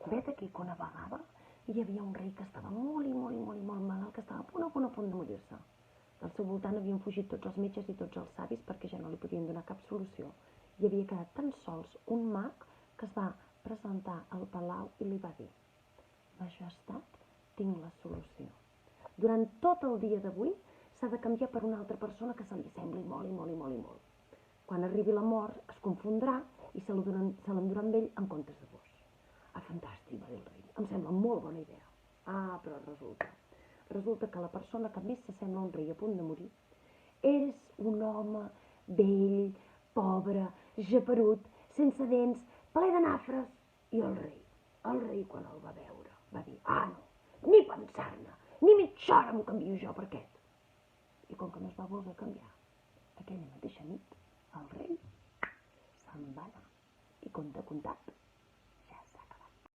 Vet aquí que una vegada hi havia un rei que estava molt malalt, que estava a punt de morir-se. Del seu voltant havien fugit tots els metges i tots els savis perquè ja no li podien donar cap solució. I havia quedat tan sols un mag que es va presentar al palau i li va dir: Majestat, tinc la solució. Durant tot el dia d'avui s'ha de canviar per una altra persona que se li sembli molt. Quan arribi la mort es confondrà i se l'endurà amb ell en comptes de vos. Ah, fantàstic, va dir el rei. Em sembla molt bona idea. Ah, però resulta que la persona que més s'assembla a un rei a punt de morir és un home vell, pobre, geperut, sense dents, ple de nafres. I el rei quan el va veure va dir: ah, no, ni pensar-ne, ni mitja hora em canvio jo per aquest. I com que no es va voler canviar, aquella mateixa nit el rei se'n va anar. I conte contat.